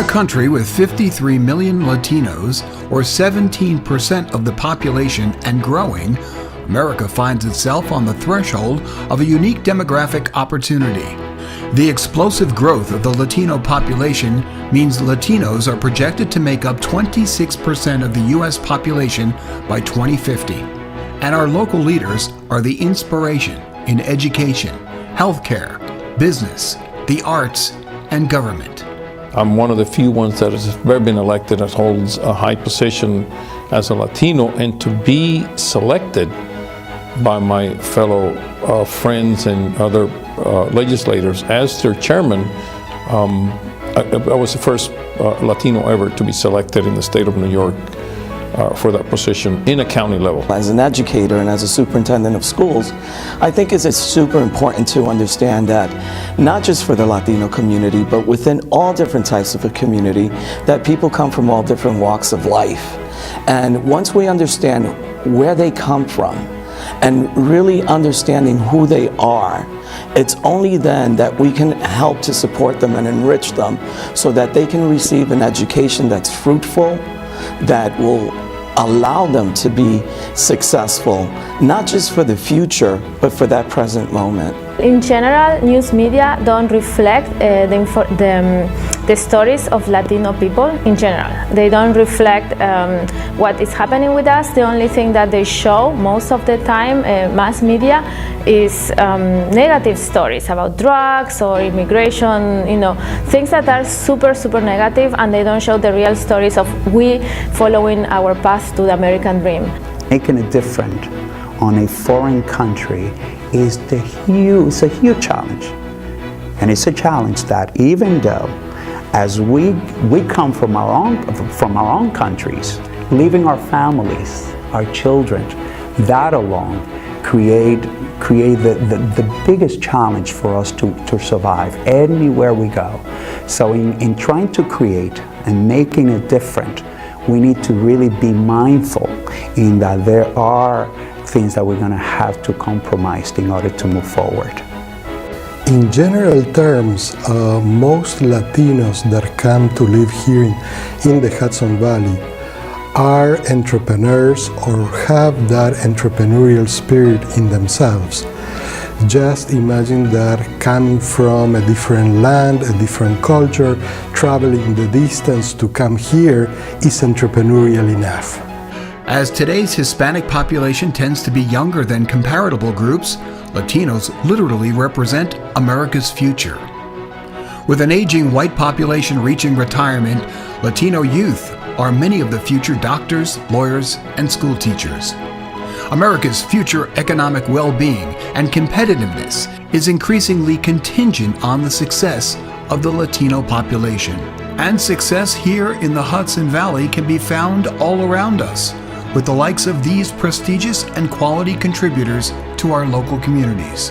country with 53 million Latinos, or 17% of the population and growing, America finds itself on the threshold of a unique demographic opportunity. The explosive growth of the Latino population means Latinos are projected to make up 26% of the U.S. population by 2050. And our local leaders are the inspiration in education, healthcare, business, the arts, and government. I'm one of the few ones that has ever been elected that holds a high position as a Latino, and to be selected by my fellow friends and other legislators as their chairman, I was the first Latino ever to be selected in the state of New York for that position in a county level. As an educator and as a superintendent of schools, I think it's super important to understand that not just for the Latino community, but within all different types of a community, that people come from all different walks of life. And once we understand where they come from and really understanding who they are, it's only then that we can help to support them and enrich them so that they can receive an education that's fruitful, that will allow them to be successful, not just for the future, but for that present moment. In general, news media don't reflect the stories of Latino people in general. They don't reflect what is happening with us. The only thing that they show most of the time, mass media, is negative stories about drugs or immigration, things that are super, super negative, and they don't show the real stories of we following our path to the American dream. Making a difference on a foreign country is a huge challenge. And it's a challenge that even though as we come from our own countries, leaving our families, our children, that alone create the biggest challenge for us to survive anywhere we go. So in trying to create and making it different, we need to really be mindful in that there are things that we're going to have to compromise in order to move forward. In general terms, most Latinos that come to live here in the Hudson Valley are entrepreneurs or have that entrepreneurial spirit in themselves. Just imagine that coming from a different land, a different culture, traveling the distance to come here is entrepreneurial enough. As today's Hispanic population tends to be younger than comparable groups, Latinos literally represent America's future. With an aging white population reaching retirement, Latino youth are many of the future doctors, lawyers, and school teachers. America's future economic well-being and competitiveness is increasingly contingent on the success of the Latino population. And success here in the Hudson Valley can be found all around us, with the likes of these prestigious and quality contributors to our local communities.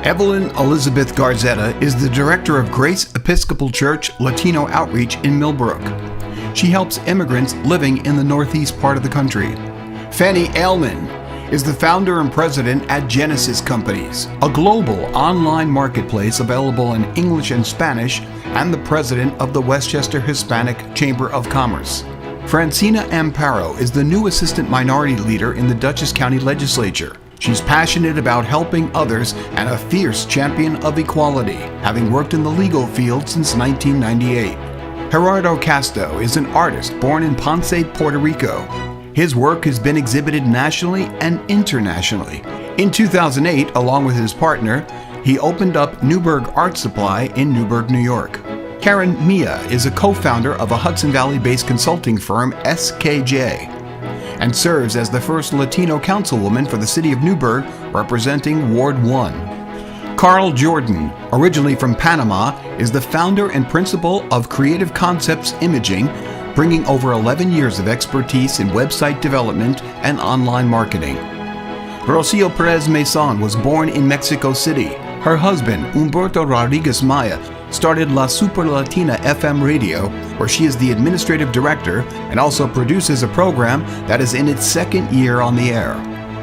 Evelyn Elizabeth Garzetta is the director of Grace Episcopal Church Latino Outreach in Millbrook. She helps immigrants living in the northeast part of the country. Fanny Ailman is the founder and president at Genesis Companies, a global online marketplace available in English and Spanish, and the president of the Westchester Hispanic Chamber of Commerce. Francina Amparo is the new assistant minority leader in the Dutchess County Legislature. She's passionate about helping others and a fierce champion of equality, having worked in the legal field since 1998. Gerardo Castro is an artist born in Ponce, Puerto Rico. His work has been exhibited nationally and internationally. In 2008, along with his partner, he opened up Newburgh Art Supply in Newburgh, New York. Karen Mia is a co-founder of a Hudson Valley-based consulting firm, SKJ, and serves as the first Latino councilwoman for the city of Newburgh, representing Ward 1. Carl Jordan, originally from Panama, is the founder and principal of Creative Concepts Imaging, bringing over 11 years of expertise in website development and online marketing. Rocio Perez Mason was born in Mexico City. Her husband, Humberto Rodriguez Maya, started La Super Latina FM radio, where she is the administrative director and also produces a program that is in its second year on the air.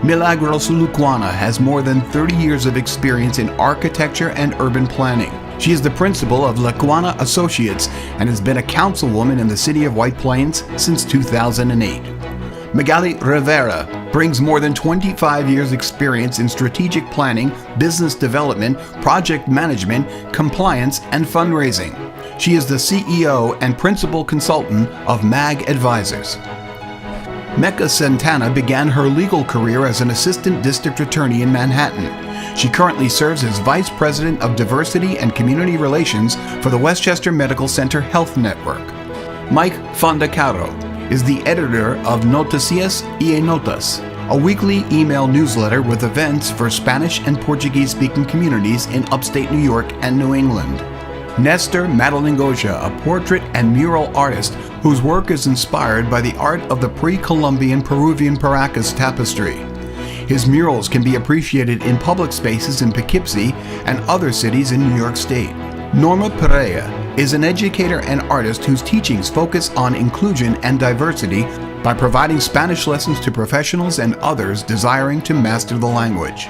Milagros Luquana has more than 30 years of experience in architecture and urban planning. She is the principal of Laquana Associates and has been a councilwoman in the city of White Plains since 2008. Magali Rivera brings more than 25 years' experience in strategic planning, business development, project management, compliance, and fundraising. She is the CEO and principal consultant of MAG Advisors. Mecca Santana began her legal career as an assistant district attorney in Manhattan. She currently serves as Vice President of Diversity and Community Relations for the Westchester Medical Center Health Network. Mike Fondacaro is the editor of Noticias y Notas, a weekly email newsletter with events for Spanish and Portuguese-speaking communities in upstate New York and New England. Nestor Madalingoja, a portrait and mural artist whose work is inspired by the art of the pre-Columbian Peruvian Paracas tapestry. His murals can be appreciated in public spaces in Poughkeepsie and other cities in New York State. Norma Perea is an educator and artist whose teachings focus on inclusion and diversity by providing Spanish lessons to professionals and others desiring to master the language.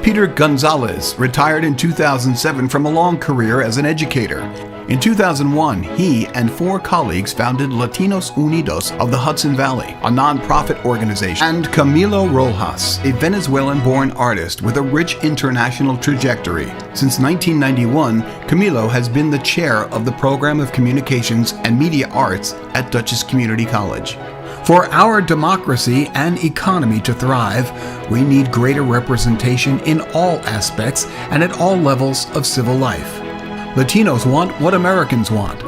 Peter Gonzalez retired in 2007 from a long career as an educator. In 2001, he and 4 colleagues founded Latinos Unidos of the Hudson Valley, a nonprofit organization. And Camilo Rojas, a Venezuelan-born artist with a rich international trajectory. Since 1991, Camilo has been the chair of the Program of Communications and Media Arts at Dutchess Community College. For our democracy and economy to thrive, we need greater representation in all aspects and at all levels of civil life. Latinos want what Americans want: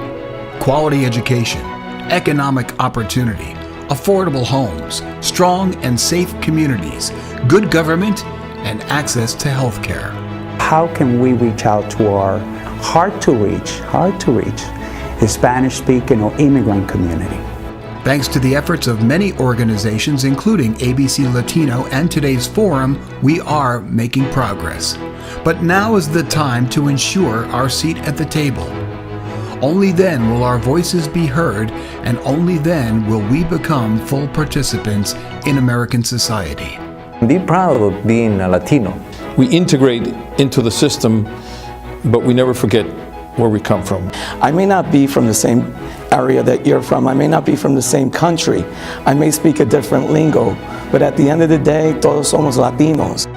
quality education, economic opportunity, affordable homes, strong and safe communities, good government, and access to health care. How can we reach out to our hard-to-reach Spanish-speaking or immigrant community? Thanks to the efforts of many organizations, including ABC Latino and today's forum, we are making progress. But now is the time to ensure our seat at the table. Only then will our voices be heard, and only then will we become full participants in American society. Be proud of being a Latino. We integrate into the system, but we never forget where we come from. I may not be from the same area that you're from. I may not be from the same country. I may speak a different lingo, but at the end of the day, todos somos Latinos.